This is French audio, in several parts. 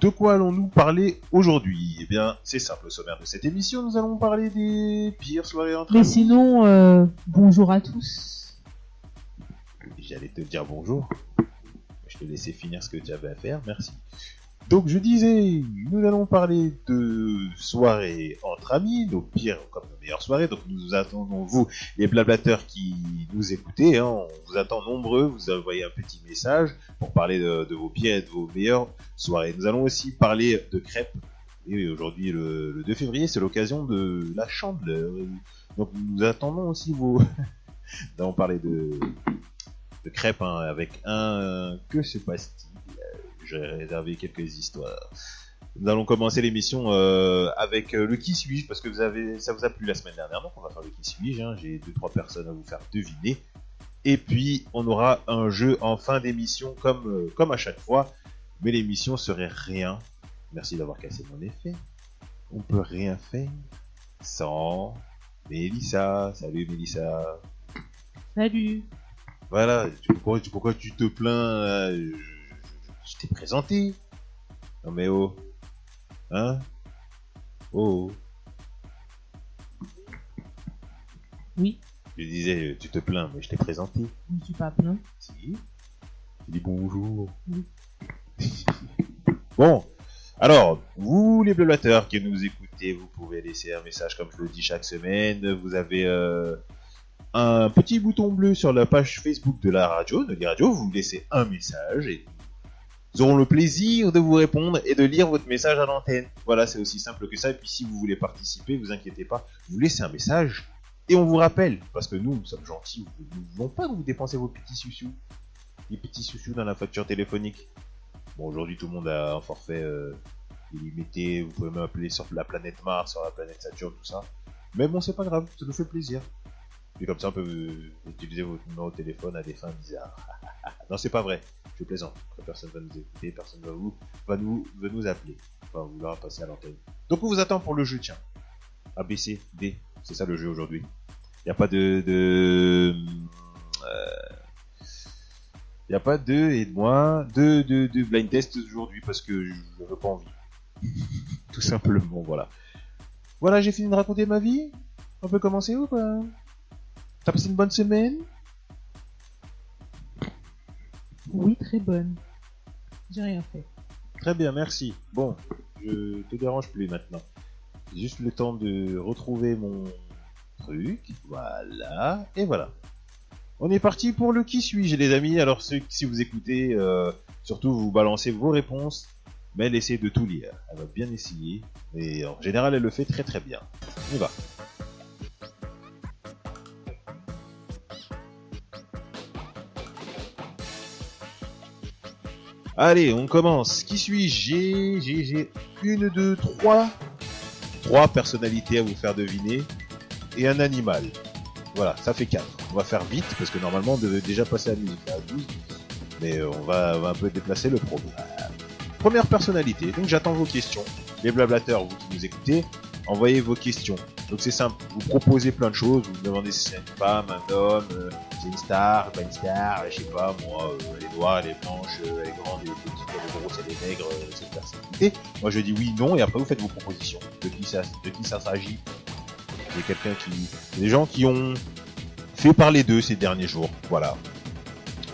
De quoi allons-nous parler aujourd'hui ? Eh bien, c'est simple, au sommaire de cette émission, nous allons parler des pires soirées entre Mais amis. sinon, bonjour à tous. J'allais te dire bonjour. Je te laissais finir ce que tu avais à faire, merci. Donc je disais, nous allons parler de soirées entre amis, nos pires comme nos meilleures soirées. Donc nous attendons vous, les blablateurs qui nous écoutez, hein, on vous attend nombreux, vous envoyez un petit message pour parler de vos pires et de vos meilleures soirées. Nous allons aussi parler de crêpes. Et aujourd'hui, le 2 février, c'est l'occasion de la Chandeleur. Donc nous attendons aussi vos... Nous allons parler de crêpes, hein, avec un... Que se passe-t-il ? J'ai réservé quelques histoires. Nous allons commencer l'émission avec le qui suis-je, parce que ça vous a plu la semaine dernière, donc on va faire le qui suis-je, hein. J'ai 2-3 personnes à vous faire deviner. Et puis on aura un jeu en fin d'émission comme à chaque fois, mais l'émission serait rien. Merci d'avoir cassé mon effet. On peut rien faire sans Mélissa. Salut Mélissa. Salut. Voilà, pourquoi tu te plains? Je t'ai présenté. Non mais oh. Hein? Oh. Oui, Je disais, tu te plains, mais je t'ai présenté. je ne suis pas plein. Si. Tu dis bonjour. Oui. Bon. Alors, vous les blablateurs qui nous écoutez, vous pouvez laisser un message comme je le dis chaque semaine. Vous avez un petit bouton bleu sur la page Facebook de la radio, de l'e-radio. Vous laissez un message et nous aurons le plaisir de vous répondre et de lire votre message à l'antenne. Voilà, c'est aussi simple que ça. Et puis si vous voulez participer, vous inquiétez pas, vous laissez un message et on vous rappelle. Parce que nous sommes gentils, nous ne voulons pas que vous dépensez vos petits sous-sous. Les petits sous-sous dans la facture téléphonique. Bon, aujourd'hui tout le monde a un forfait illimité. Vous pouvez même appeler sur la planète Mars, sur la planète Saturne, tout ça. Mais bon, c'est pas grave, ça nous fait plaisir. Et comme ça, on peut utiliser votre numéro de téléphone à des fins bizarres. Non, c'est pas vrai. Je plaisante. Personne va nous écouter, personne va nous appeler. Enfin, on va passer à l'antenne. Donc, on vous attend pour le jeu, tiens. A, B, C, D. C'est ça le jeu aujourd'hui. Il n'y a pas de et de moi, de blind test aujourd'hui parce que je n'avais pas envie. Tout simplement, voilà. Voilà, j'ai fini de raconter ma vie. On peut commencer ou pas? T'as passé une bonne semaine? Oui, très bonne. J'ai rien fait. Très bien, merci. Bon, je te dérange plus maintenant. J'ai juste le temps de retrouver mon truc. Voilà, et voilà. On est parti pour le qui suis-je, les amis. Alors, si vous écoutez, surtout vous balancez vos réponses, mais elle essaie de tout lire. Elle va bien essayer, et en général, elle le fait très très bien. On y va. Allez, on commence. Qui suis-je? J'ai 1, 2, 3 personnalités à vous faire deviner et un animal. Voilà, ça fait 4. On va faire vite parce que normalement on devait déjà passer à la musique à 12. Mais on va un peu déplacer le programme. Première personnalité, donc j'attends vos questions. Les blablateurs, vous qui nous écoutez, envoyez vos questions. Donc c'est simple, vous proposez plein de choses, vous me demandez si c'est une femme, un homme, c'est une star, pas une star, je sais pas moi, elle est noire, elle est blanche, elle est grande, elle est petite, elle est grosse, elle est maigre, cette personnalité. Moi je dis oui, non, et après vous faites vos propositions. De qui ça s'agit? C'est quelqu'un qui... Des gens qui ont fait parler d'eux ces derniers jours, voilà.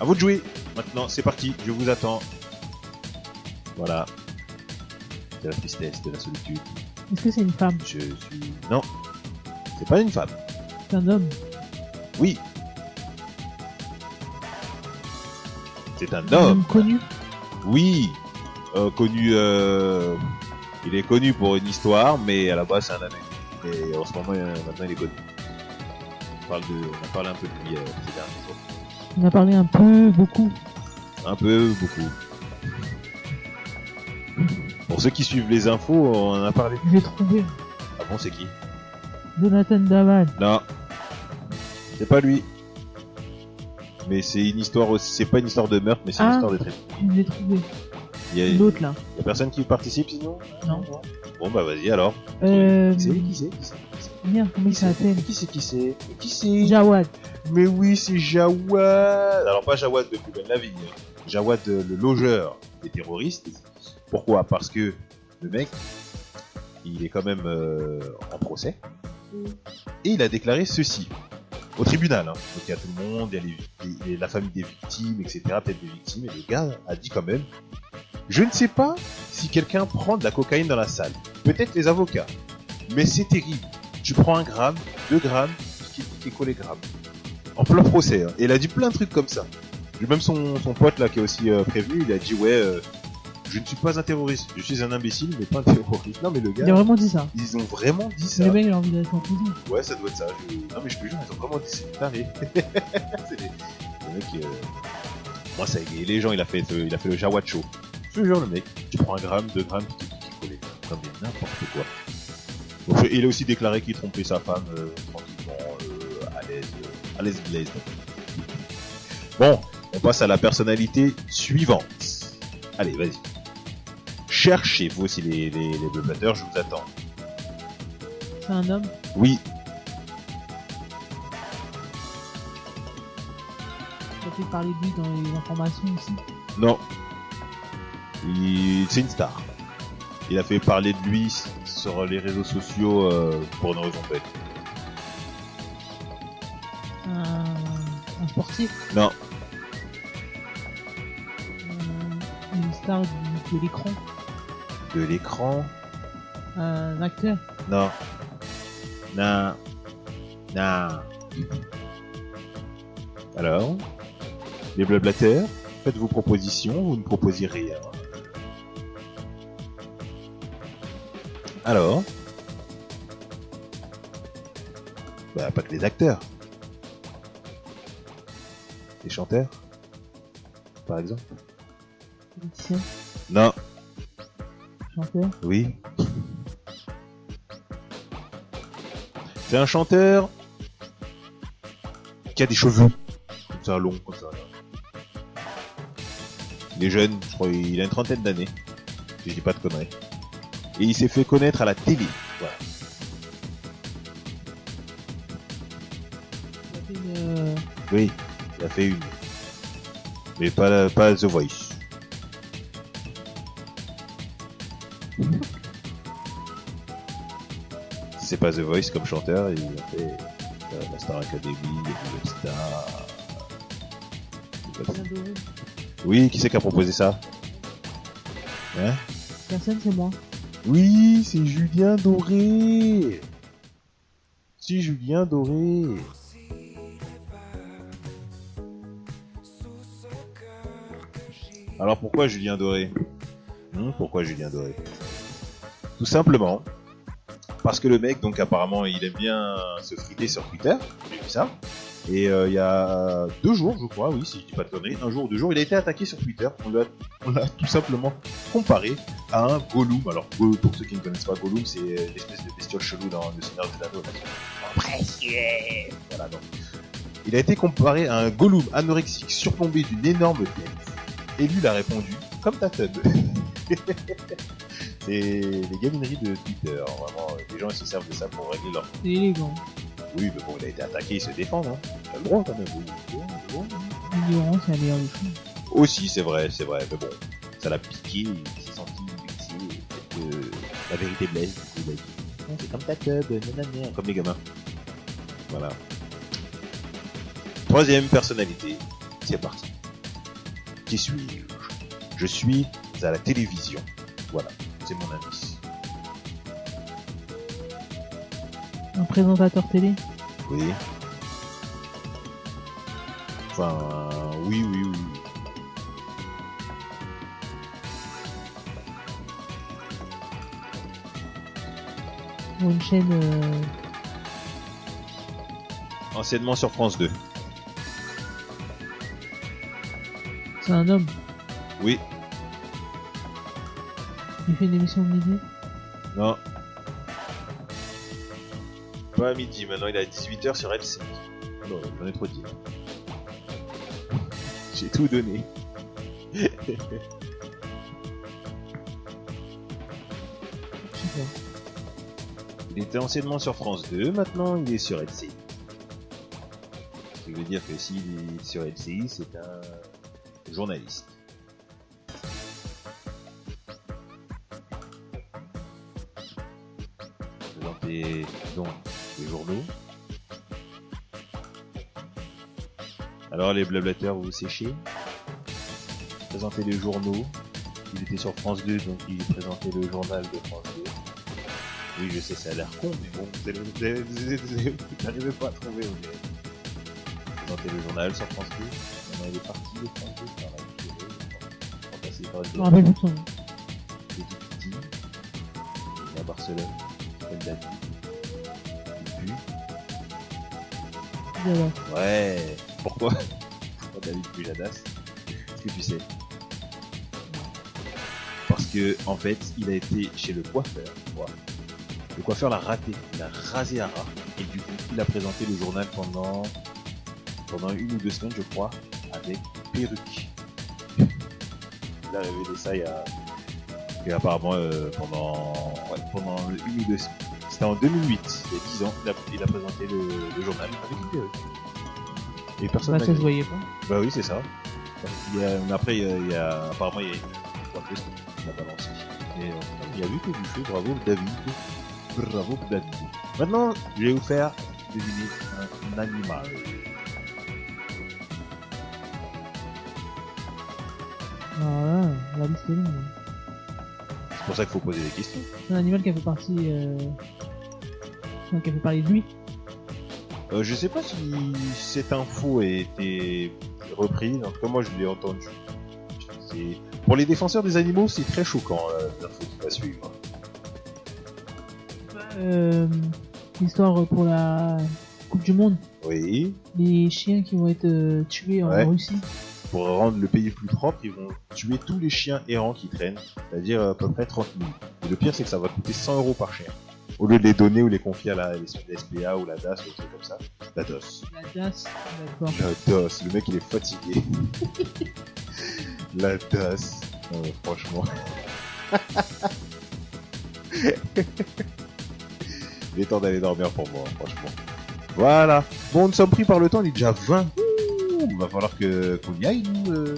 À vous de jouer, maintenant c'est parti, je vous attends. Voilà. De la tristesse, de la solitude. Est-ce que c'est une femme? Je suis... Non. C'est pas une femme. C'est un homme? Oui. C'est un Un homme. homme connu? Oui. Connu... Il est connu pour une histoire, mais à la base c'est un ami. Et en ce moment, maintenant il est connu. On a parlé un peu de lui ces derniers jours. On a parlé un peu, beaucoup. Un peu, beaucoup. Pour ceux qui suivent les infos, on en a parlé. J'ai trouvé. Ah bon, c'est qui? Jonathan Daval. Non. C'est pas lui. Mais c'est une histoire aussi. C'est pas une histoire de meurtre, mais c'est une histoire de traite. Je l'ai trouvé. Il y a L'autre là. personne qui participe sinon? Non. Bon bah vas-y alors. Qui c'est Merde, comment il s'appelle? Qui c'est Jawad. Mais oui, c'est Jawad. Alors pas Jawad de Plus belle la vie. Jawad le logeur des terroristes. Pourquoi? Parce que le mec, il est quand même en procès. Et il a déclaré ceci au tribunal. Donc il y a tout le monde, il y a la famille des victimes, etc. Peut-être des victimes. Et le gars a dit quand même: je ne sais pas si quelqu'un prend de la cocaïne dans la salle. Peut-être les avocats. Mais c'est terrible. Tu prends 1 gramme, 2 grammes, qui est collé gramme. En plein procès. Hein. Et il a dit plein de trucs comme ça. Même son pote là qui est aussi prévenu, il a dit ouais, je ne suis pas un terroriste, je suis un imbécile mais pas un terroriste. Non mais le gars, Il a vraiment dit ça. ils ont vraiment dit ça. Le mec, il a envie d'être en prison. Ouais, ça doit être ça. Non mais je te jure, ils ont vraiment dit c'est taré. C'est le mec, moi ça y est, les gens, il a fait le Jawacho. Je te jure le mec, tu prends 1 gramme, 2 grammes, qui collé comme n'importe quoi. Donc, il a aussi déclaré qu'il trompait sa femme tranquillement, à l'aise blaise. Bon, on passe à la personnalité suivante. Allez, vas-y. Cherchez, vous aussi les blablateurs, je vous attends. C'est un homme. Oui, Tu as fait parler de lui dans les informations aussi. non. C'est une star. Il a fait parler de lui sur les réseaux sociaux pour une raison bête. Un sportif. Non, Une star de l'écran. de l'écran. Un acteur. Non. Non. Non. Alors, les blablateurs, faites vos propositions, vous ne proposez rien. Alors, bah pas que les acteurs. Les chanteurs, par exemple. Politicien. Non, Chanteur. oui. C'est un chanteur qui a des cheveux comme ça longs, comme ça. Il est jeune, je crois, il a une 30aine d'années. Si je dis pas de conneries. Et il s'est fait connaître à la télé. Voilà. Il a fait Oui, il a fait une. Mais pas The Voice. C'est pas The Voice comme chanteur, il a fait la Star Academy, les Star. Julien Doré. Oui, qui c'est qui a proposé ça? Hein? Personne, c'est moi. Oui, c'est Julien Doré. C'est Julien Doré. Alors pourquoi Julien Doré? Pourquoi Julien Doré? Tout simplement parce que le mec, donc apparemment, il aime bien se friter sur Twitter. J'ai vu ça. Et il y a 2 jours, je crois, oui, si je dis pas de conneries, 1 jour ou 2 jours, il a été attaqué sur Twitter. On l'a tout simplement comparé à un Gollum. Alors, pour ceux qui ne connaissent pas Gollum, c'est l'espèce de bestiole chelou dans Le Seigneur des Anneaux. Précieux. Voilà, donc. Il a été comparé à un Gollum anorexique surplombé d'une énorme tête. Et lui, il a répondu comme ta tub. C'est les gamineries de Twitter. Vraiment, les gens ils se servent de ça pour régler leur. C'est élégant. Oui, mais bon, il a été attaqué, il se défend, hein. T'as le droit quand même. L'ignorance, c'est la meilleure des choses. Aussi, c'est vrai, mais bon, ça l'a piqué, il s'est senti vexé, peut-être que la vérité blesse, du coup, il a dit, non, c'est comme ta tub, nanana, comme les gamins. Voilà. 3e personnalité, c'est parti. Qui suis-je? Je suis à la télévision. Voilà, c'est mon indice. Un présentateur télé. Oui. Enfin, oui. Pour une chaîne. Anciennement sur France 2. C'est un homme. Oui. Il fait une émission de midi. Non. Pas à midi, maintenant il est à 18h sur L5. Non, j'en ai trop dit. J'ai tout donné. Je sais pas. Il était anciennement sur France 2, maintenant il est sur LCI. Ce qui veut dire que s'il est sur LCI, c'est un journaliste. présenter donc les journaux. Alors les blablateurs, vous séchez. Présenter les journaux. Il était sur France 2, donc il présentait le journal de France 2. Oui, je sais, ça a l'air con, mais bon, vous n'arrivez pas à trouver. Présenter le journal sur France 2. On avait parti de France 2 par la vidéo. On passait par Je me rappelle plus de son nom. il est tout petit. Il est à Barcelone. Il s'appelle David. Il pue. Voilà. Ouais. Pourquoi David Pujadas? Est-ce que tu sais? Parce que en fait, il a été chez le coiffeur. Ouais. Le coiffeur l'a raté. Il a rasé à ras. Et du coup, il a présenté le journal pendant 1 ou 2 semaines, je crois, avec perruque. Il a révélé ça et apparemment pendant 1 ou 2 semaines. C'était en 2008, il y a 10 ans, il a présenté le journal avec une perruque. Et personne Bah, n'a ça se gagné. voyait pas. Bah oui, c'est ça. Mais après, apparemment, il y a une coiffeuse qui l'a balancé. Et il y a vu que du feu, bravo David. Bravo David. Maintenant, je vais vous faire deviner un animal. Alors là, la liste est longue. C'est pour ça qu'il faut poser des questions. C'est un animal qui a fait partie. Qui a fait parler de lui. Je sais pas si cette info a été reprise, en tout cas moi je l'ai entendu. Pour les défenseurs des animaux, c'est très choquant l'info qui va suivre. L'histoire pour la Coupe du Monde. Oui, Les chiens qui vont être tués en Ouais. Russie. pour rendre le pays plus propre, ils vont tuer tous les chiens errants qui traînent, c'est-à-dire à peu près 30 000. Et le pire, c'est que ça va coûter 100 € par chien. Au lieu de les donner ou les confier à la SPA ou la DAS ou des trucs comme ça. La DOS. La DAS, d'accord. La DOS, le mec il est fatigué. La DAS. Non, mais franchement. Il est temps d'aller dormir pour moi, franchement. Voilà. Bon, nous sommes pris par le temps, il est déjà 20. Ouh, va falloir qu'on y aille, nous. Je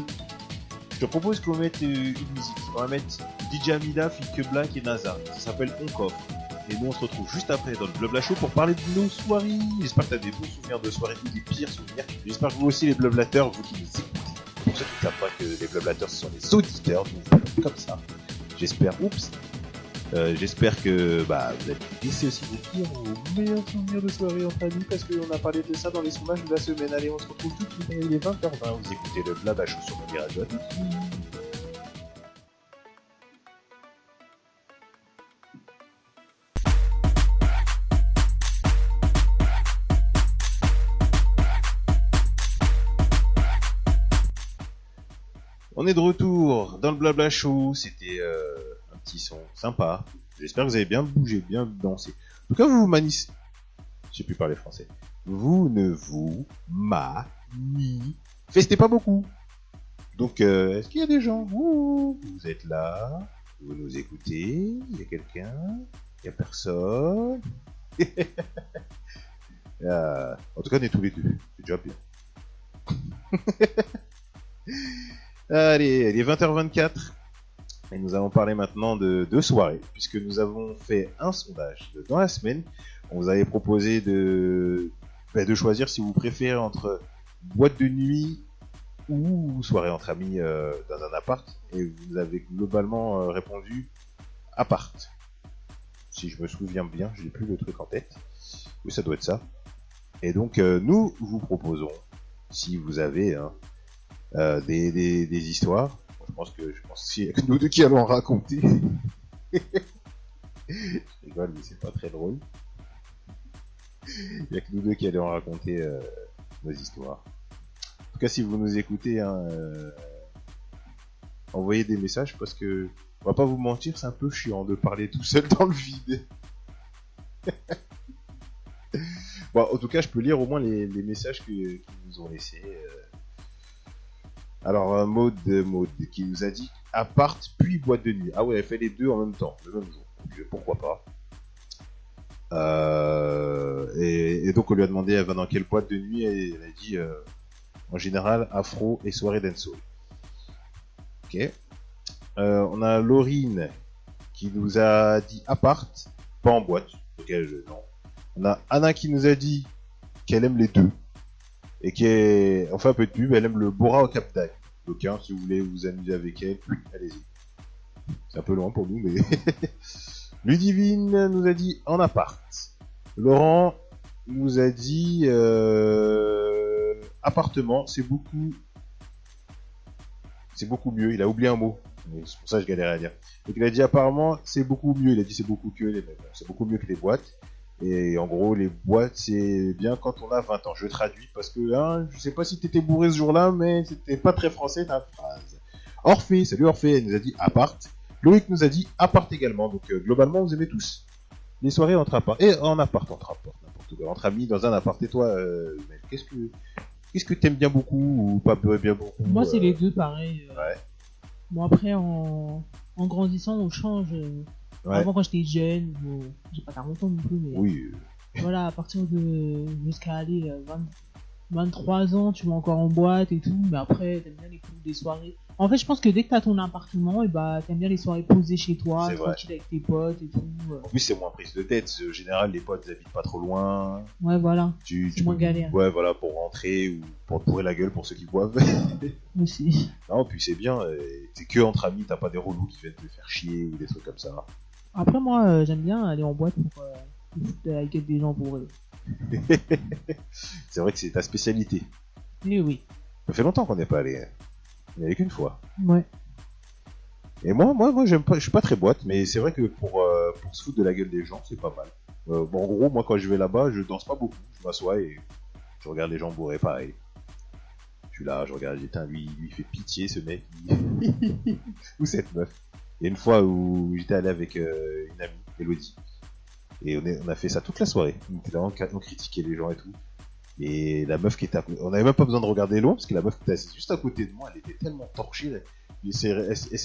te propose qu'on mette une musique. On va mettre DJ Amida, Flick Black et NASA. Ça s'appelle On Coffre. Et nous, on se retrouve juste après dans le Blabla Show pour parler de nos soirées. J'espère que tu as des bons souvenirs de soirées ou des pires souvenirs. J'espère que vous aussi, les blablateurs, vous qui nous écoutez. Pour ceux qui ne savent pas que les blablateurs, ce sont les auditeurs, donc comme ça. J'espère, j'espère que vous allez laisser aussi vos pires ou meilleurs souvenirs de soirée entre amis parce qu'on a parlé de ça dans les sondages de la semaine. Allez, on se retrouve tout de suite, il est 20h20. Vous écoutez le Blabla Show sur Mobile Radio. On est de retour dans le Blabla Show. C'était un petit son sympa. J'espère que vous avez bien bougé, bien dansé. En tout cas, vous manissez. Je sais plus parler français. Vous ne vous manifestez pas beaucoup. Donc, est-ce qu'il y a des gens? Vous êtes là. Vous nous écoutez. Il y a quelqu'un. Il y a personne. En tout cas, on est tous les deux. C'est déjà bien. Allez, il est 20h24 et nous allons parler maintenant de soirée, puisque nous avons fait un sondage dans la semaine. On vous avait proposé de choisir si vous préférez entre boîte de nuit ou soirée entre amis dans un appart, et vous avez globalement répondu appart. Si je me souviens bien, je n'ai plus le truc en tête. Oui, ça doit être ça. Et donc nous vous proposons, si vous avez des histoires. Je pense que c'est que nous deux qui allons en raconter. Je rigole, mais c'est pas très drôle. Il y a que nous deux qui allons raconter nos histoires. En tout cas, si vous nous écoutez, envoyez des messages parce que on va pas vous mentir, c'est un peu chiant de parler tout seul dans le vide. Bon, en tout cas, je peux lire au moins les messages qu'ils nous ont laissés. Alors, Maud qui nous a dit appart puis boîte de nuit. Ah ouais, elle fait les deux en même temps, le même jour. Donc, pourquoi pas. Et donc, on lui a demandé elle va dans quelle boîte de nuit, et elle a dit en général afro et soirée dancehall. Ok. On a Laurine qui nous a dit appart, pas en boîte. Non. On a Anna qui nous a dit qu'elle aime les deux. Et on fait un peu de pub, elle aime le Bora au Cap d'Agde. Donc, hein, si vous voulez vous amuser avec elle, allez-y. C'est un peu loin pour nous, mais... Ludivine nous a dit en appart. Laurent nous a dit appartement, c'est beaucoup mieux. Il a oublié un mot. C'est pour ça que je galérais à dire. Donc il a dit apparemment c'est beaucoup mieux. Il a dit c'est beaucoup que les mecs. C'est beaucoup mieux que les boîtes. Et en gros les boîtes c'est bien quand on a 20 ans. Je traduis parce que je sais pas si t'étais bourré ce jour-là, mais c'était pas très français ta phrase. Orphée, salut Orphée, elle nous a dit appart. Loïc nous a dit appart également. Donc globalement vous aimez tous les soirées entre appart et en appart, n'importe quoi, entre amis dans un appart. Et toi, qu'est-ce que t'aimes bien beaucoup ou pas bien beaucoup? Moi, c'est les deux pareil. Ouais. Bon, après, en grandissant, on change. Ouais. Avant, quand j'étais jeune, j'ai pas 40 ans non plus, mais Oui. voilà, à partir de jusqu'à aller 23 ans, tu vas encore en boîte et tout, mais après, t'aimes bien les soirées. En fait, je pense que dès que t'as ton appartement, et bah, t'aimes bien les soirées posées chez toi, tranquille avec tes potes et tout. En plus, c'est moins prise de tête. En général, les potes, ils habitent pas trop loin. Ouais, voilà. C'est moins galère. Ouais, voilà, pour rentrer ou pour te bourrer la gueule pour ceux qui boivent. Aussi. Non, puis c'est bien. C'est que entre amis, t'as pas des relous qui viennent te faire chier ou des trucs comme ça. Après, moi, j'aime bien aller en boîte pour avec des gens bourrés. C'est vrai que c'est ta spécialité. Eh oui. Ça fait longtemps qu'on n'est pas allé. Il n'y avait qu'une fois. Ouais. Et moi, j'aime pas, je suis pas très boîte, mais c'est vrai que pour se foutre de la gueule des gens, c'est pas mal. Bon, en gros, moi, quand je vais là-bas, je danse pas beaucoup. Je m'assois et je regarde les gens bourrés pareil. Je suis là, je regarde, lui il fait pitié, ce mec. Ou cette meuf. Il y a une fois où j'étais allé avec une amie, Elodie. Et on a fait ça toute la soirée. On était là, on critiquait les gens et tout. Et la meuf qui était on avait même pas besoin de regarder loin parce que la meuf qui était assise juste à côté de moi, elle était tellement torchée. Elle s'est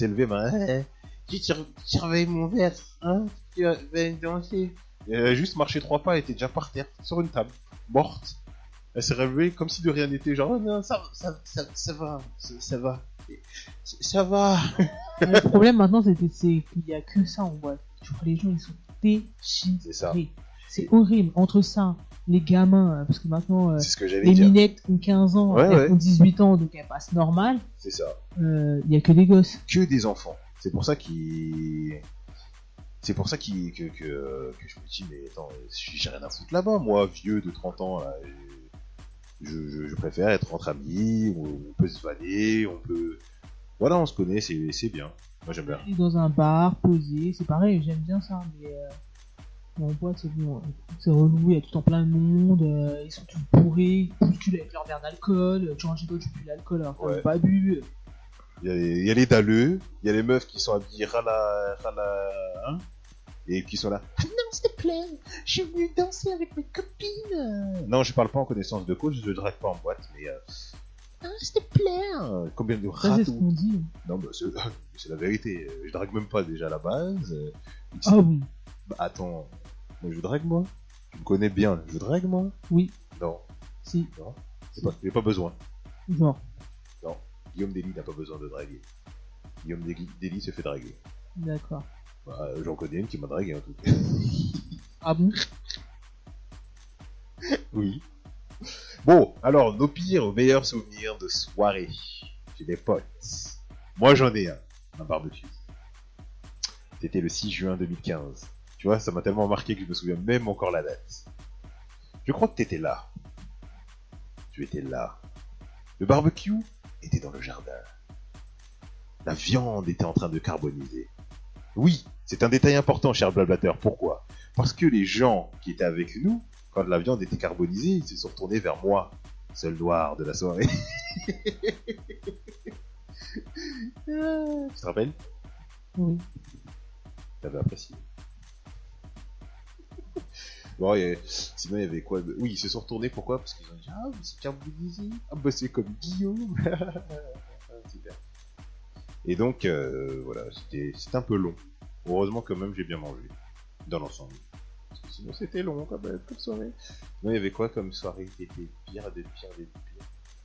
levée, tu surveilles mon verre, hein, tu vas danser. Et elle a juste marché 3 pas, elle était déjà par terre, sur une table, morte. Elle s'est relevée comme si de rien n'était, genre, oh non, ça va. Ça va. Le problème maintenant, c'est qu'il y a que ça en boîte. Tu vois, les gens, ils sont déchirés. C'est ça. C'est horrible. Entre ça, les gamins, parce que maintenant, c'est ce que j'allais les dire. minettes ont 15 ans, elles ont 18 ans, donc elles passent normal. C'est ça. Il y a que des gosses. Que des enfants. C'est pour ça que je me dis, mais attends, j'ai rien à foutre là-bas, moi, vieux de 30 ans, là. Je préfère être entre amis, on peut se vanner, on peut... Voilà, on se connaît, c'est bien. Moi, j'aime bien. Et dans un bar, posé, c'est pareil, j'aime bien ça, mais... En boîte, c'est bon, c'est relou, il y a tout en plein de monde, ils sont tous bourrés, ils bousculent avec leur verre d'alcool, tu ranges toi, tu pues l'alcool alors qu'on n'a pas bu. Il y a les dalleux, il y a les meufs qui sont habillées hein, et qui sont là. Ah non, s'il te plaît, je suis venu danser avec mes copines. Non, je parle pas en connaissance de cause, je drague pas en boîte, mais ah, s'il te plaît. Combien de rats. Ça, c'est ce qu'on dit. Non, bah, c'est la vérité, je drague même pas déjà à la base. Ah oui. Bah attends, moi je drague moi. Tu me connais bien, je drague moi. Oui. Non. Si. Non. J'ai pas besoin. Genre. Non. Guillaume Dely n'a pas besoin de draguer. Guillaume Dely se fait draguer. D'accord. Bah, j'en connais une qui m'a dragué en tout cas. Ah bon? Oui. Bon, alors, nos pires ou meilleurs souvenirs de soirée chez des potes. Moi j'en ai un barbecue. C'était le 6 juin 2015. Tu vois, ça m'a tellement marqué que je me souviens même encore la date. Je crois que t'étais là. Tu étais là. Le barbecue était dans le jardin. La viande était en train de carboniser. Oui, c'est un détail important, cher blablateur. Pourquoi? Parce que les gens qui étaient avec nous, quand la viande était carbonisée, ils se sont retournés vers moi, seul noir de la soirée. Tu te rappelles? Oui. T'avais apprécié. Bon, sinon il y avait quoi? Oui, ils se sont retournés, pourquoi? Parce qu'ils ont dit, ah, c'est carbonisé. Ah, bah c'est comme Guillaume. Super. Et donc, voilà, c'était un peu long. Heureusement, quand même, j'ai bien mangé. Dans l'ensemble. Parce que sinon, c'était long, quand même, comme soirée. Sinon, il y avait quoi comme soirée qui était pire, des pires?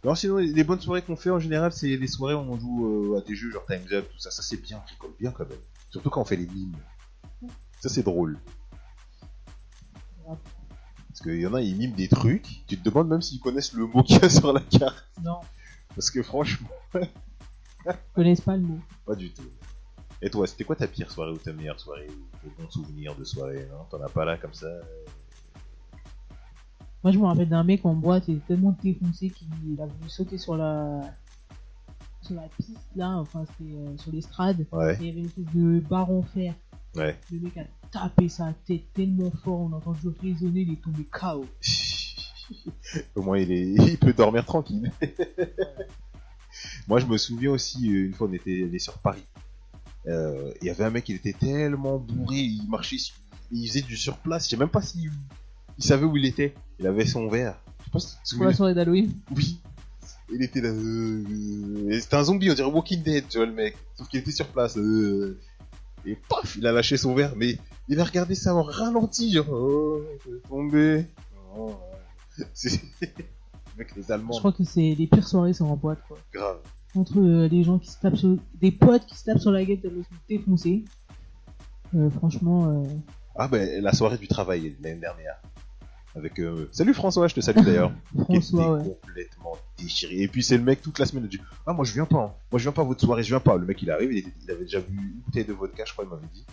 Non, sinon, les bonnes soirées qu'on fait en général, c'est les soirées où on joue à des jeux genre Time's Up, tout ça. Ça, c'est bien, on rigole bien quand même. Surtout quand on fait les mimes. Ça, c'est drôle. Parce qu'il y en a, ils miment des trucs, tu te demandes même s'ils connaissent le mot qu'il y a sur la carte. Non, Parce que franchement, ils connaissent pas le mot. pas du tout. Et toi, c'était quoi ta pire soirée ou ta meilleure soirée ou tes bons souvenirs de soirée, non? T'en as pas là comme ça? Moi, je me rappelle d'un mec en boîte, il était tellement défoncé qu'il a voulu sauter sur la piste là, enfin c'était sur l'estrade. Ouais, Et il y avait une espèce de barre en fer. ouais. Le mec a tapé sa tête tellement fort, on a entendu résonner, il est tombé KO. Au moins, il peut dormir tranquille. Moi, je me souviens aussi, une fois, on était allé sur Paris. Il y avait un mec, il était tellement bourré, il marchait, il faisait du surplace. Je sais même pas s'il il savait où il était. Il avait son verre. Je sais pas si tu te Pour la souviens. soirée d'Halloween. Oui. Il était là. Et c'était un zombie, on dirait Walking Dead, tu vois, le mec. Sauf qu'il était sur place. Et paf, il a lâché son verre, mais il a regardé ça en ralenti, genre. Oh, je vais tomber. Oh. C'est. Avec les Allemands. Je crois que c'est les pires soirées sont en boîte quoi. Grave. Entre les gens qui se tapent sur... des potes qui se tapent sur la gueule tellement ils sont défoncés. Franchement, Ah, ben, la soirée du travail l'année dernière. Avec. Salut François, je te salue d'ailleurs. François, qui était ouais. complètement déchiré. Et puis c'est le mec toute la semaine, il dit ah, moi je viens pas, hein. Moi je viens pas à votre soirée, je viens pas. Le mec il arrive, il avait déjà bu une bouteille de vodka, je crois, il m'avait dit.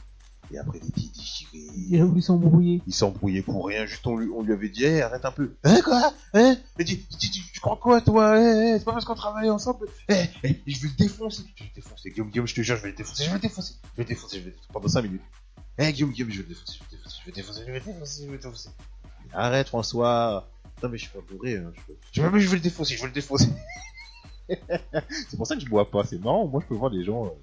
Et après il était déchiré. Il a voulu s'embrouiller. Il s'embrouillait pour rien, juste on lui avait dit hey, arrête un peu. Hein quoi? Hein? Il dit tu crois quoi toi? C'est pas parce qu'on travaille ensemble. Je vais le défoncer. Je vais le défoncer. Guillaume, je te jure, je vais le défoncer. Je vais le défoncer. Pendant 5 minutes. Guillaume, je vais le défoncer. Je vais le défoncer. Arrête François. Non mais je suis pas bourré. Hein. Je vais le défoncer. C'est pour ça que je bois pas. C'est marrant. Moi je peux voir les gens.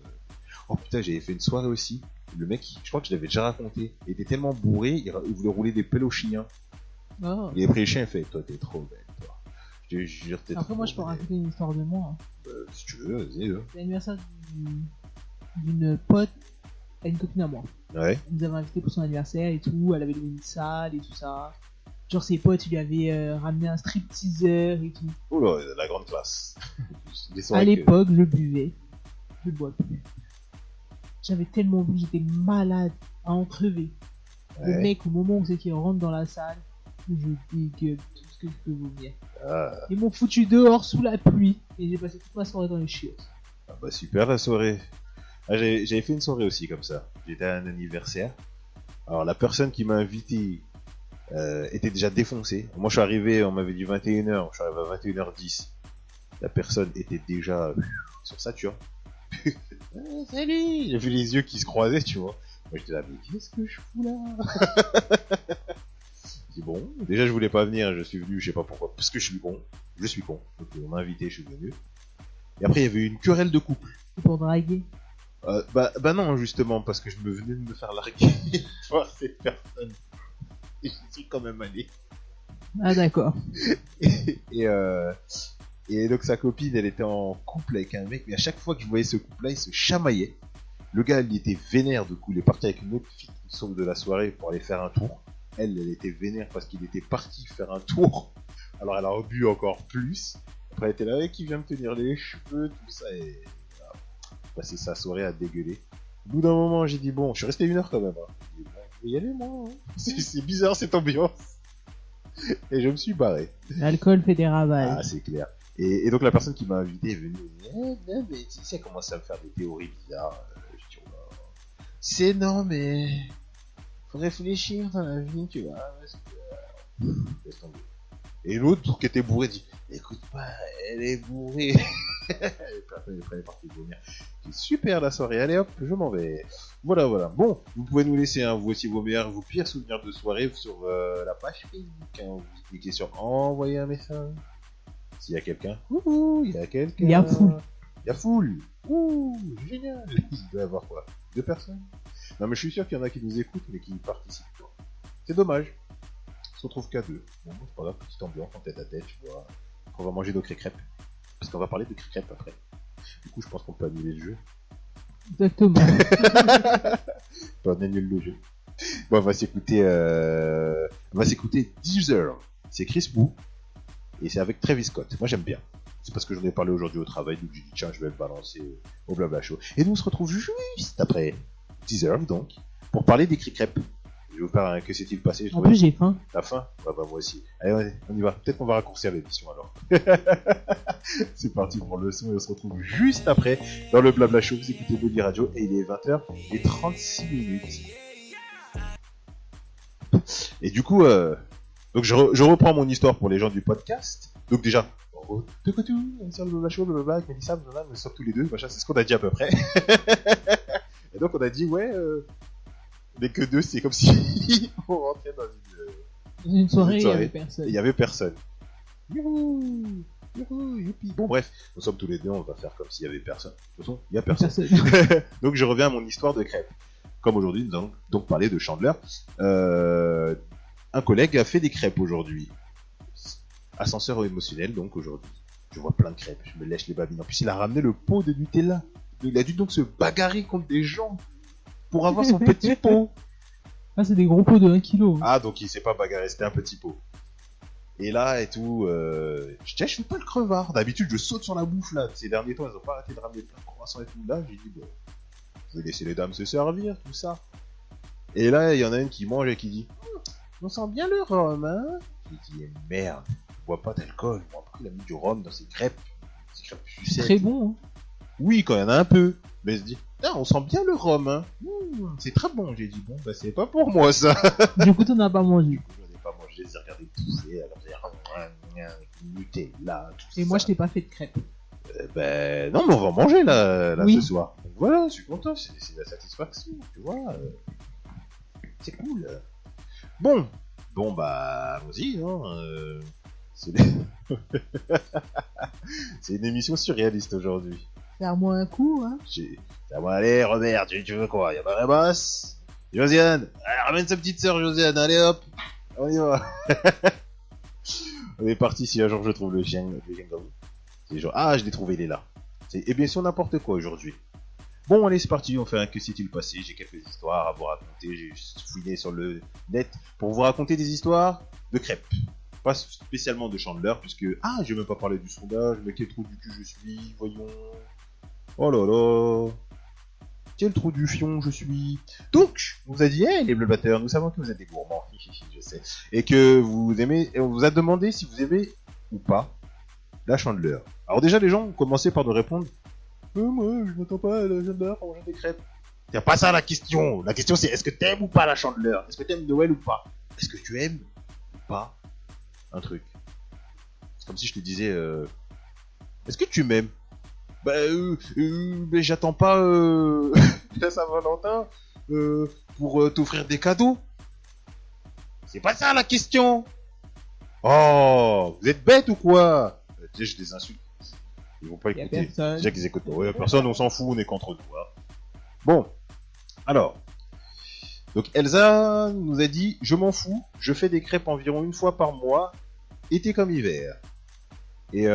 Oh putain, j'avais fait une soirée aussi. Le mec, je crois que je l'avais déjà raconté. Il était tellement bourré, il voulait rouler des pelles aux chiens. Oh. Il a pris le chien et fait toi t'es trop belle toi. Je te jure t'es trop Après moi je peux belle. raconter une histoire de moi. Si tu veux, vas-y. C'est l'anniversaire d'une pote à une copine à moi. Ouais. Elle nous avait invité pour son anniversaire et tout, elle avait loué une salle et tout ça. Genre ses potes, ils lui avaient ramené un stripteaseur et tout. Oh là, la grande classe. Des À soirées l'époque, je buvais. Je ne bois plus. J'avais tellement bu, j'étais malade à en crever. Le Ouais. mec, au moment où c'est qu'il rentre dans la salle, je dégueule tout ce que je peux vomir. Ah. Ils m'ont foutu dehors sous la pluie et j'ai passé toute ma soirée dans les chiottes. Ah bah super la soirée. Ah, j'avais fait une soirée aussi comme ça. J'étais à un anniversaire. Alors la personne qui m'a invité était déjà défoncée. Moi je suis arrivé, on m'avait dit 21h, je suis arrivé à 21h10. La personne était déjà sur ça, tu vois. Salut. J'ai vu les yeux qui se croisaient, tu vois. Moi j'étais là, mais qu'est-ce que je fous là? J'ai dit bon, déjà je voulais pas venir, je suis venu, je sais pas pourquoi, parce que je suis con. Donc on m'a invité, je suis venu. Et après il y avait une querelle de couple. C'est pour draguer. Bah non, justement, parce que je me venais de me faire larguer par cette personne. Et j'y suis quand même allé. Ah d'accord. Et donc sa copine, elle était en couple avec un mec, mais à chaque fois que je voyais ce couple-là, il se chamaillait. Le gars, il était vénère, du coup, il est parti avec une autre fille qui sauve de la soirée pour aller faire un tour. Elle était vénère parce qu'il était parti faire un tour. Alors elle a rebu encore plus. Après, elle était là, qui vient me tenir les cheveux, tout ça, et voilà. Passé sa soirée à dégueuler. Au bout d'un moment, j'ai dit, bon, je suis resté 1 heure quand même. Hein. J'ai dit, bon, je vais y aller, moi. Hein. C'est bizarre cette ambiance. Et je me suis barré. L'alcool fait des ravages. Ah, c'est clair. Et donc la personne qui m'a invité est venue et dit non mais tu sais, elle commence à me faire des théories bizarres. Je dis, oh là. C'est non mais faut réfléchir dans la vie, tu vois. Parce que... laisse tomber. Et l'autre qui était bourré dit écoute pas, elle est bourrée. Et puis après elle est partie vomir. C'est super la soirée, allez hop, je m'en vais. Voilà. Bon, vous pouvez nous laisser vous aussi vos meilleurs, vos pires souvenirs de soirée sur la page Facebook. Hein. Vous cliquez sur envoyer un message. S'il y a quelqu'un, il y a quelqu'un. Il y a foule. Il y a foule. Génial. Il doit y avoir quoi 2 personnes. Non mais je suis sûr qu'il y en a qui nous écoutent mais qui participent pas. C'est dommage. On se retrouve qu'à 2. Bon, c'est pas grave, petite ambiance en tête à tête, tu vois. On va manger nos crêpes. Parce qu'on va parler de crêpes après. Du coup, je pense qu'on peut annuler le jeu. Exactement. On annule le jeu. Bon, on va s'écouter 10h. C'est Chris Wu. Et c'est avec Travis Scott. Moi, j'aime bien. C'est parce que j'en ai parlé aujourd'hui au travail, donc j'ai dit tiens, je vais le balancer au blabla show. Et nous, on se retrouve juste après 10h, donc, pour parler des crêpes. Je vais vous faire un que s'est-il passé. En plus, j'ai faim. La fin. Bah moi aussi. Allez, on y va. Peut-être qu'on va raccourcir l'émission alors. C'est parti pour le son et on se retrouve juste après dans le Blabla Show. Vous écoutez Body Radio et il est 20h36. Et du coup, donc je reprends mon histoire pour les gens du podcast. Donc déjà, on sur le Blabla Show, blablabla, avec Mélissa, blablabla, nous sommes tous les deux, machin, c'est ce qu'on a dit à peu près. Et donc on a dit, ouais, mais que deux, c'est comme si on rentrait dans une soirée, il n'y avait personne. Il y avait personne. Youhou, youhou, youpi. Bon bref, nous sommes tous les deux, on va faire comme s'il y avait personne. De toute façon, il y a personne. Donc je reviens à mon histoire de crêpes. Comme aujourd'hui, nous allons donc parler de Chandler. Un collègue a fait des crêpes aujourd'hui. Ascenseur émotionnel, donc aujourd'hui. Je vois plein de crêpes, je me lèche les babines. En plus, il a ramené le pot de Nutella. Il a dû donc se bagarrer contre des gens pour avoir son petit pot. Ah, c'est des gros pots de 1 kg. Ah, donc il s'est pas bagarré, c'était un petit pot. Et là, et tout, je suis pas le crevard. D'habitude, je saute sur la bouffe, là. Ces derniers temps, ils ont pas arrêté de ramener plein de croissants et tout. Là, j'ai dit, bon, je vais laisser les dames se servir, tout ça. Et là, il y en a une qui mange et qui dit, on sent bien le rhum, hein. J'ai dit, merde, je bois pas d'alcool. Bon, après, il a mis du rhum dans ses crêpes. Ses crêpes sucettes. Très bon, hein. Oui, quand il y en a un peu. Mais je dis, ah, on sent bien le rhum, hein. C'est très bon. J'ai dit, bon, bah, c'est pas pour moi, ça. Du coup, t'en as pas mangé. Du coup, j'en ai pas mangé, j'ai regardé pousser, alors j'ai Nutella, tout ça. Et moi, je t'ai pas fait de crêpes. Ben, non, mais on va manger, là Oui. ce soir. Donc voilà, je suis content, c'est la satisfaction, tu vois. C'est cool. Bon, bah, allons-y, hein. C'est une émission surréaliste aujourd'hui. Faire-moi un coup, hein. Allez, Robert, tu veux quoi? Y'a pas boss? Josiane, allez, ramène sa petite sœur, Josiane, allez hop, on y va. On est parti si un jour je trouve le chien comme c'est genre, ah, je l'ai trouvé, il est là. Et bien sûr, n'importe quoi aujourd'hui. Bon, allez, c'est parti, on fait un que s'est-il passé. J'ai quelques histoires à vous raconter. J'ai fouillé sur le net pour vous raconter des histoires de crêpes. Pas spécialement de Chandler, puisque, je vais même pas parler du sondage, mais quel trou du cul je suis, voyons. Oh là là. Quel trou du fion je suis. Donc, on vous a dit, les blablateurs, nous savons que vous êtes des gourmands, je sais. Et que vous aimez, et on vous a demandé si vous aimez ou pas la Chandler. Alors déjà, les gens ont commencé par nous répondre, moi, je m'attends pas à la Chandler pour manger des crêpes. C'est pas ça la question. La question c'est, est-ce que t'aimes ou pas la Chandler? Est-ce que t'aimes Noël ou pas? Est-ce que tu aimes ou pas un truc? C'est comme si je te disais, est-ce que tu m'aimes? Mais j'attends pas la Saint-Valentin pour t'offrir des cadeaux. C'est pas ça la question. Oh, vous êtes bête ou quoi? Déjà, je les insulte. Ils vont pas écouter. Déjà qu'ils écoutent pas. Ouais, personne, on s'en fout, on est qu'entre nous. Hein. Bon, alors. Donc Elsa nous a dit, je m'en fous, je fais des crêpes environ une fois par mois, été comme hiver. Et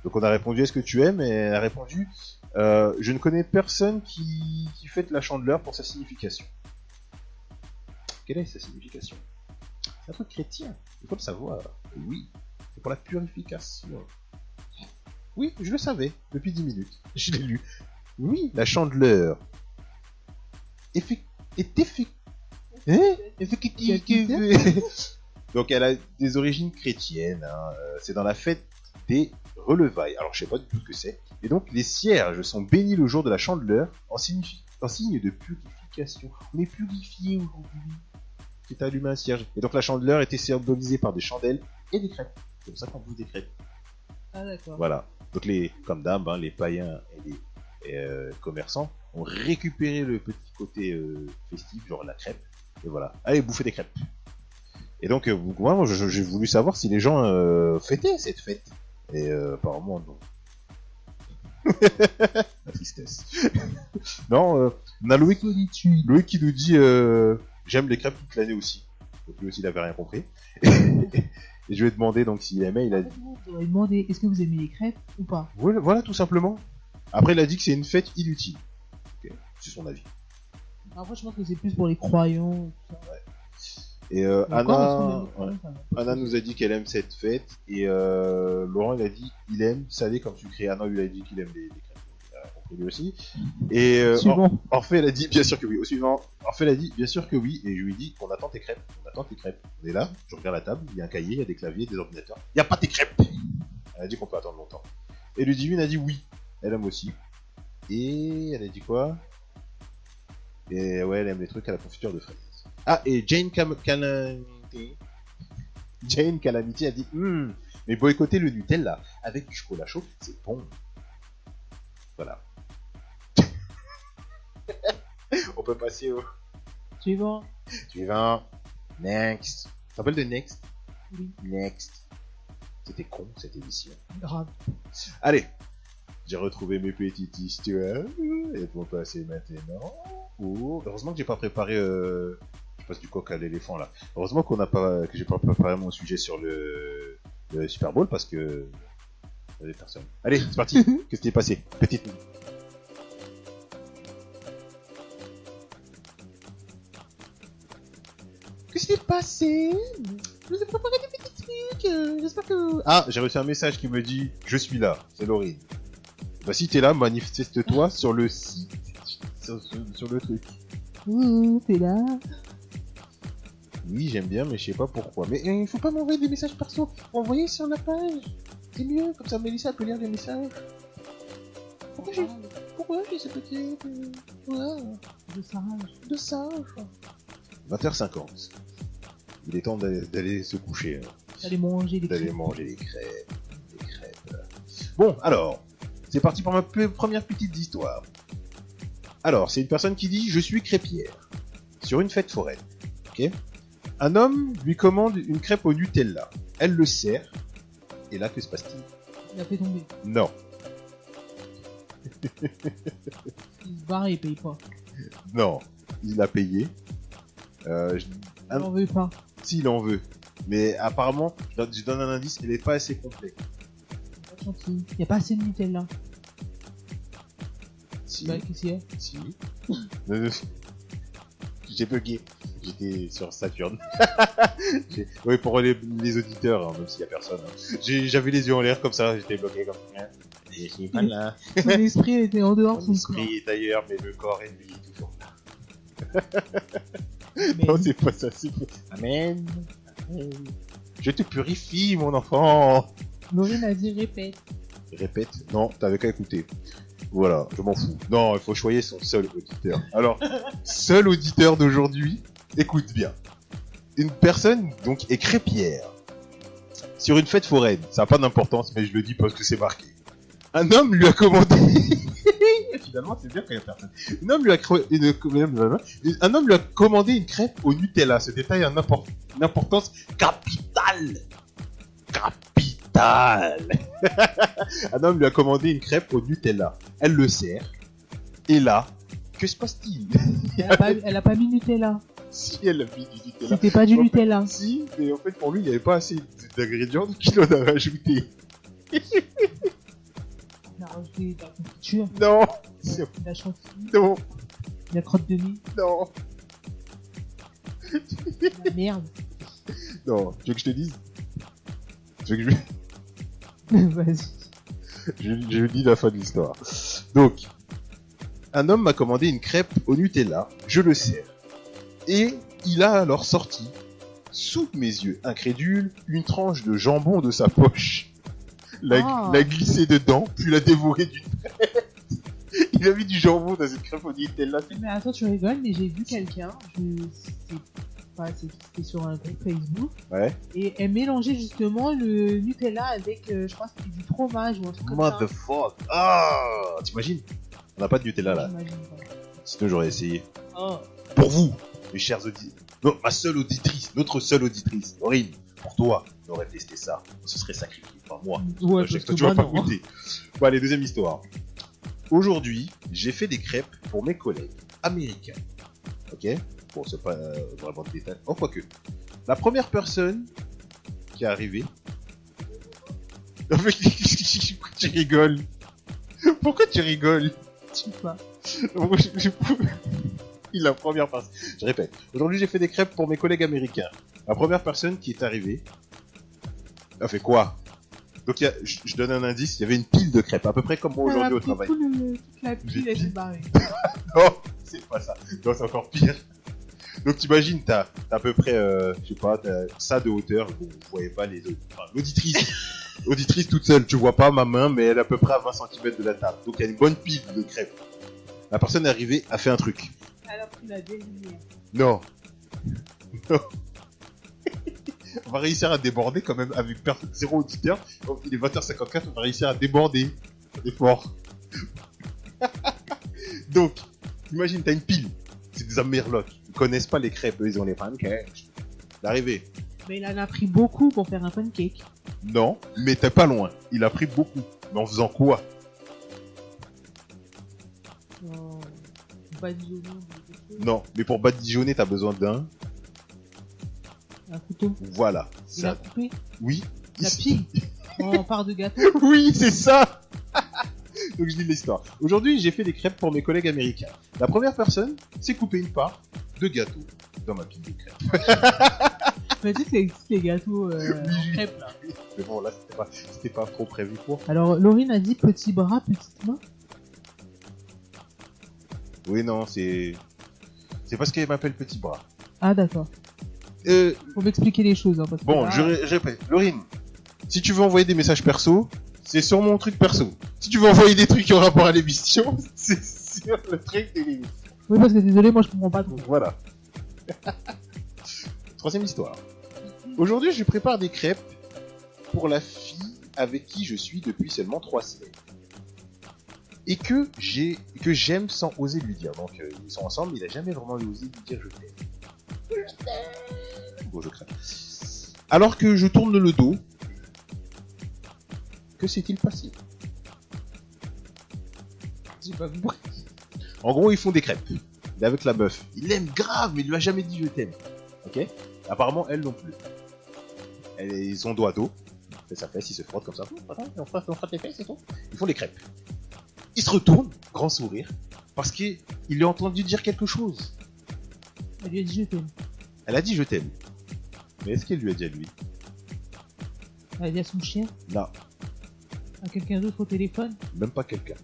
donc on a répondu, est-ce que tu aimes? Et elle a répondu, je ne connais personne qui fête la Chandler pour sa signification. Quelle est sa signification? C'est un truc chrétien, il faut le savoir. Oui, c'est pour la purification. Oui, je le savais, depuis 10 minutes. Je l'ai lu. Oui, la Chandler donc elle a des origines chrétiennes, hein. C'est dans la fête des relevailles. Alors je sais pas du tout ce que c'est. Et donc les cierges sont bénis le jour de la Chandler en signe de purification. On est purifié aujourd'hui. C'est allumé un cierge. Et donc la Chandler était symbolisée par des chandelles et des crêpes. C'est pour ça qu'on bouffe des crêpes. Ah d'accord. Voilà. Donc comme d'hab, les païens et les commerçants ont récupéré le petit côté festif, genre la crêpe. Et voilà. Allez, bouffer des crêpes. Et donc, moi, j'ai voulu savoir si les gens fêtaient cette fête. Et apparemment, non. La tristesse. Non, on a Loïc qui nous dit j'aime les crêpes toute l'année aussi. Donc lui aussi, il avait rien compris. Et je lui ai demandé donc s'il aimait. Il a dit. Je lui ai demandé est-ce que vous aimez les crêpes ou pas? Voilà, tout simplement. Après, il a dit que c'est une fête inutile. Okay. C'est son avis. Après, je pense que c'est plus pour les croyants. Tout ça. Ouais. Et Anna nous a dit qu'elle aime cette fête. Et Laurent, il a dit qu'il aime salé comme sucré. Anna lui a dit qu'il aime les crêpes. Donc, Et lui aussi. Et Suivant. en fait, elle a dit bien sûr que oui. Au suivant, en fait, elle a dit bien sûr que oui. Et je lui ai dit on attend tes crêpes. On attend tes crêpes. On est là, je regarde la table, il y a un cahier, il y a des claviers, des ordinateurs. Il n'y a pas tes crêpes. Elle a dit qu'on peut attendre longtemps. Et Ludivine a dit oui. Elle aime aussi. Et elle a dit quoi? Et ouais, elle aime les trucs à la confiture de fraises. Ah, et Jane Calamity a dit mais boycotter le Nutella avec du chocolat chaud, c'est bon. Voilà. On peut passer au Suivant. suivant. Next. Tu te rappelles de Next? Oui. Next. C'était con cette émission. Grave. Allez, j'ai retrouvé mes petites histoires. Et on peut passer maintenant. Oh, heureusement que j'ai pas préparé. Je passe du coq à l'éléphant là. Heureusement que j'ai pas préparé mon sujet sur le Super Bowl parce que il y a des personnes. Allez, c'est parti. Qu'est-ce qui est passé? Petite. Qu'est-ce qui est passé? Je vous ai préparé des petits trucs. J'espère que. Ah, j'ai reçu un message qui me dit je suis là. C'est Laurine. Bah si t'es là, manifeste-toi sur le site, sur le truc. Ouh, t'es là. Oui, j'aime bien, mais je sais pas pourquoi. Mais il faut pas m'envoyer des messages perso. Envoyez sur la page. C'est mieux, comme ça Mélissa peut lire les messages. Pourquoi j'ai ce petit... De sage. 20h50. Il est temps d'aller se coucher. Hein. D'aller manger des D'aller crêpes. manger des crêpes. Des crêpes. Bon, alors, c'est parti pour ma première petite histoire. Alors, c'est une personne qui dit « Je suis crêpière » sur une fête foraine. Ok. Un homme lui commande une crêpe au Nutella. Elle le sert. Et là, que se passe-t-il? Il a fait tomber. Non. Il se barre et il paye pas. Non. Il l'a payé. Il en veut pas. S'il en veut. Mais apparemment, je donne un indice, elle n'est pas assez complète. Pas gentil. Il y a pas assez de Nutella. Si. Bah, qu'est-ce qu'il y a? Si. J'ai bugué. J'étais sur Saturne. Oui, pour les auditeurs, hein, même s'il y a personne. Hein. J'avais les yeux en l'air comme ça, j'étais bloqué comme ça. Et je suis pas là. Son esprit était en dehors de Mon son corps. esprit est ailleurs, mais le corps est lui toujours là. Mais Non, c'est pas ça, c'est pas... Amen. Amen. Je te purifie, mon enfant. Laurine a dit répète. Répète. Non, t'avais qu'à écouter. Voilà, je m'en fous. Non, il faut choisir son seul auditeur. Alors, seul auditeur d'aujourd'hui, écoute bien. Une personne, donc, est crêpière. Sur une fête foraine. Ça n'a pas d'importance, mais je le dis parce que c'est marqué. Un homme lui a commandé... Finalement, c'est bien quand il n'y a personne. Un homme lui a commandé une crêpe au Nutella. Ce détail a une importance capitale. Capitale. Un homme lui a commandé une crêpe au Nutella. Elle le sert. Et là, que se passe-t-il? Elle a pas mis Nutella. Si elle a mis du Nutella. C'était pas du Nutella. Si, mais en fait, pour lui, il n'y avait pas assez d'ingrédients, donc il en a rajouté. Il a rajouté de la confiture, Non, de la chantilly, non, de la crotte de nez, non, de la merde. non. Tu veux que je te dise? Tu veux que je... Vas-y. Je dis la fin de l'histoire. Donc, un homme m'a commandé une crêpe au Nutella, je le sers. Et il a alors sorti, sous mes yeux incrédules, une tranche de jambon de sa poche. L'a glissé dedans, puis l'a dévoré d'une traite. Il a mis du jambon dans une crêpe au Nutella. Mais attends, tu rigoles, mais j'ai vu quelqu'un, c'était sur un groupe Facebook, Ouais. et elle mélangeait justement le Nutella avec, je crois que c'était du fromage ou un truc comme ça. Motherfuck. Ah, t'imagines? On n'a pas de Nutella là. J'imagine pas. Sinon j'aurais essayé. Oh, Pour vous, mes chers auditeurs. Non, ma seule auditrice, notre seule auditrice, Laurine, pour toi, on aurait testé ça. On se serait sacrifié, pas moi. ouais, Je sais parce que toi, que tu vas moi, pas non. goûter. Bon, allez, deuxième histoire. Aujourd'hui, j'ai fait des crêpes pour mes collègues américains. Ok? Bon, c'est pas vraiment de détail. Oh, quoique. La première personne qui est arrivée. Pourquoi tu rigoles? Pourquoi tu rigoles? Je sais pas. La première personne. Je répète. Aujourd'hui, j'ai fait des crêpes pour mes collègues américains. La première personne qui est arrivée a fait quoi? Donc je donne un indice, il y avait une pile de crêpes, à peu près comme moi aujourd'hui au travail. Toute la pile, elle s'est barrée. Non, c'est pas ça. Non, c'est encore pire. Donc t'imagines, t'as à peu près, je sais pas, t'as ça de hauteur. Bon, vous voyez pas les autres. Enfin, l'auditrice toute seule, tu vois pas ma main, mais elle est à peu près à 20 cm de la table. Donc il y a une bonne pile de crêpes. La personne est arrivée, a fait un truc. Elle a pris la dernière. Non. Non. On va réussir à déborder quand même avec zéro auditeur. Donc il est 20h54, on va réussir à déborder. C'est fort. Donc, imagine, t'as une pile. C'est des amerlocs. Ils connaissent pas les crêpes, eux, ils ont les pancakes. L'arrivée. Mais il en a pris beaucoup pour faire un pancake. Non, mais t'es pas loin. Il a pris beaucoup. Mais en faisant quoi? Badigeonner. Non, mais pour badigeonner, t'as besoin d'un... Un couteau. Voilà. Il a coupé. Oui. La pile. On part de gâteau. Oui, c'est ça. Donc je dis l'histoire. Aujourd'hui, j'ai fait des crêpes pour mes collègues américains. La première personne s'est coupé une part de gâteau dans ma pile de crêpes. Mais tu sais que ça existe les gâteaux en crêpes là. Mais bon, là, c'était pas trop prévu pour. Alors, Laurine a dit petit bras, petite main. Oui, non, c'est parce qu'elle m'appelle petit bras. Ah, d'accord. Faut m'expliquer les choses. Hein, parce que Bon, là... je répète. Laurine, si tu veux envoyer des messages perso, c'est sur mon truc perso. Si tu veux envoyer des trucs en rapport à l'émission, c'est sur le truc de l'émission. Oui, parce que désolé, moi je comprends pas trop. Voilà. Troisième histoire. Aujourd'hui, je prépare des crêpes pour la fille avec qui je suis depuis seulement 3 semaines. Et que j'aime sans oser lui dire. Donc, ils sont ensemble, il a jamais vraiment osé lui dire je t'aime. Je t'aime. Bon, je crains. Alors que je tourne le dos, que s'est-il passé? J'ai pas compris. En gros, ils font des crêpes. Il est avec la meuf. Il l'aime grave, mais il lui a jamais dit je t'aime. Ok? Apparemment, elle non plus. Ils ont doigt d'eau. Il fait sa fesse, il se frotte comme ça. On frotte les fesses et tout. Ils font les crêpes. Il se retourne, grand sourire, parce qu'il a entendu dire quelque chose. Elle lui a dit je t'aime. Elle a dit je t'aime. Mais est-ce qu'elle lui a dit à lui? Elle a dit à son chien? Non, À quelqu'un d'autre au téléphone? même pas quelqu'un.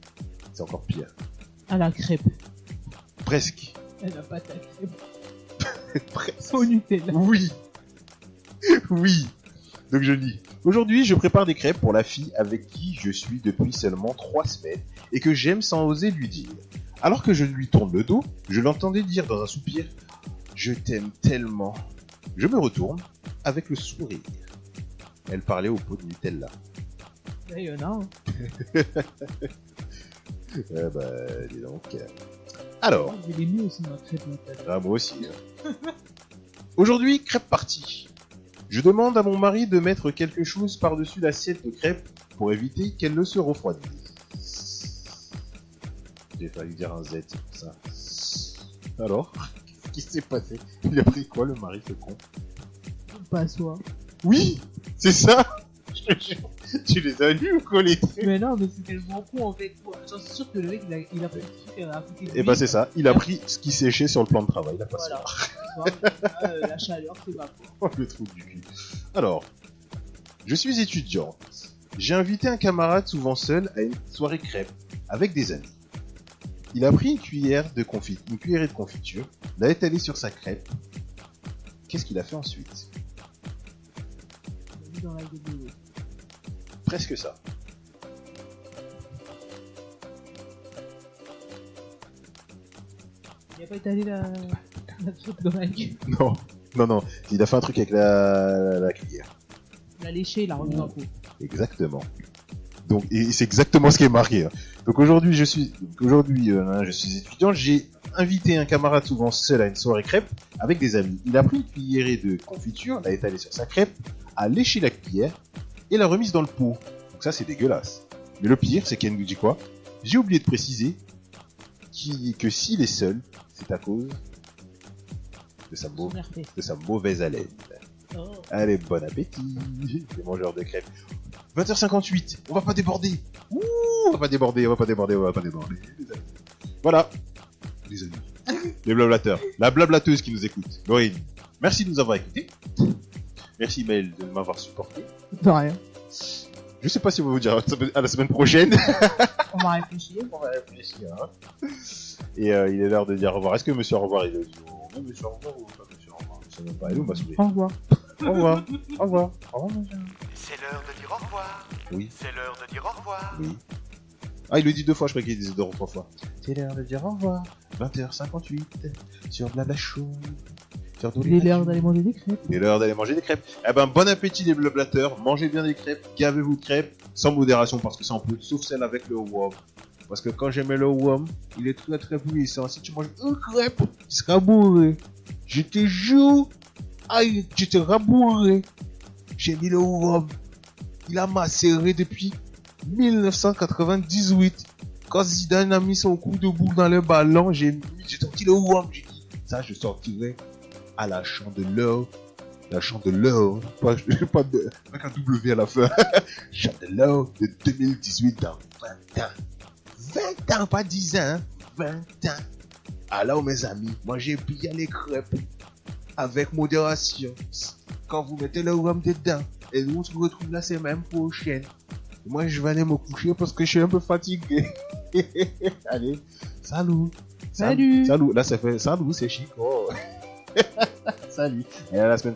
C'est encore pire. À la crêpe. Presque. Elle a pas ta crêpe. Presque. Au Nutella. Oui. Oui. Donc je dis, aujourd'hui je prépare des crêpes pour la fille avec qui je suis depuis seulement 3 semaines et que j'aime sans oser lui dire. Alors que je lui tourne le dos, je l'entendais dire dans un soupir « Je t'aime tellement ». Je me retourne avec le sourire. Elle parlait au pot de Nutella. Là, il y en a un. Dis donc. Alors, Je l'ai mis aussi ma crêpe Nutella. moi aussi. Aujourd'hui, crêpe partie. Je demande à mon mari de mettre quelque chose par-dessus l'assiette de crêpes pour éviter qu'elle ne se refroidisse. J'ai failli dire un Z, c'est pour ça. Alors, qu'est-ce qui s'est passé? Il a pris quoi, le mari, ce con? Pas soi. Oui, c'est ça. Je te jure. Tu les as lus ou quoi, les trucs? Mais non, mais c'était le bon coup en fait. J'en suis sûr que le mec il a pris le truc à côté de lui. Et bah c'est ça, il a pris ce qui séchait sur le plan de travail, il a pas Voilà. ça. La chaleur, c'est pas quoi. Oh, le trou du cul. Alors, je suis étudiante. J'ai invité un camarade souvent seul à une soirée crêpe avec des amis. Il a pris une cuillerée de confiture, l'a étalée sur sa crêpe. Qu'est-ce qu'il a fait ensuite? Il a mis dans la gueule de l'eau. Presque ça. Il a pas étalé la crêpe dans la gueule. Non, il a fait un truc avec la cuillère. Il a léché, il a remis dans le pot. Exactement. Donc, et c'est exactement ce qui est marqué. Hein. Donc aujourd'hui, je suis étudiant. J'ai invité un camarade souvent seul à une soirée crêpe avec des amis. Il a pris une cuillerée de confiture, l'a étalée sur sa crêpe, a léché la cuillère et l'a remise dans le pot. Donc ça, c'est dégueulasse. Mais le pire, c'est qu'elle nous dit quoi? J'ai oublié de préciser que s'il est seul, c'est à cause de sa mauvaise haleine. Oh. Allez, bon appétit, les mangeurs de crêpes. 20h58, on va pas déborder. Ouh, on va pas déborder. Les amis. Voilà, les amis. Les blablateurs. La blablateuse qui nous écoute. Laurine, merci de nous avoir écoutés. Merci Maël de m'avoir supporté. De rien. Je sais pas si on va vous dire à la semaine prochaine. On va réfléchir. On va réfléchir. Hein. Et il est l'heure de dire au revoir. Est-ce que monsieur au revoir, il a dit oui, monsieur au revoir ou pas monsieur au revoir? Je sais même pas. Il m'a saoulé. Au revoir. Au revoir. Au revoir. Au revoir, monsieur. C'est l'heure de dire au revoir. Oui. C'est l'heure de dire au revoir. Oui. Ah, il le dit 2 fois, je crois qu'il disait 2 ou 3 fois. C'est l'heure de dire au revoir. 20h58 sur Blabla Show. Sur Il est l'heure d'aller manger des crêpes. Il est l'heure d'aller manger des crêpes. Eh ben, bon appétit les blablateurs. Mangez bien des crêpes. Gavez-vous de crêpes. Sans modération parce que c'est un peu sauf celle avec le WOM. Parce que quand j'aimais le WOM, il est très très puissant. Si tu manges une crêpe, tu seras bourré. Je te jure. Aïe, tu te seras bourré. J'ai mis le WOM. Il a macéré depuis 1998. Quand Zidane a mis son coup de boule dans le ballon, j'ai sorti le WOM. J'ai dit, ça je sortirai à la chandeleur. La chandeleur. Pas de, avec un W à la fin. Chandeleur de 2018 dans 20 ans. 20 ans, pas 10 ans. Hein? 20 ans. Alors mes amis, mangez bien les crêpes. Avec modération. Quand vous mettez le rhum dedans. Et nous on se retrouve la semaine prochaine. Moi je vais aller me coucher parce que je suis un peu fatigué. Allez, salut. Salut. Salut. Là ça fait salut, c'est chic. Oh. Salut. Et à la semaine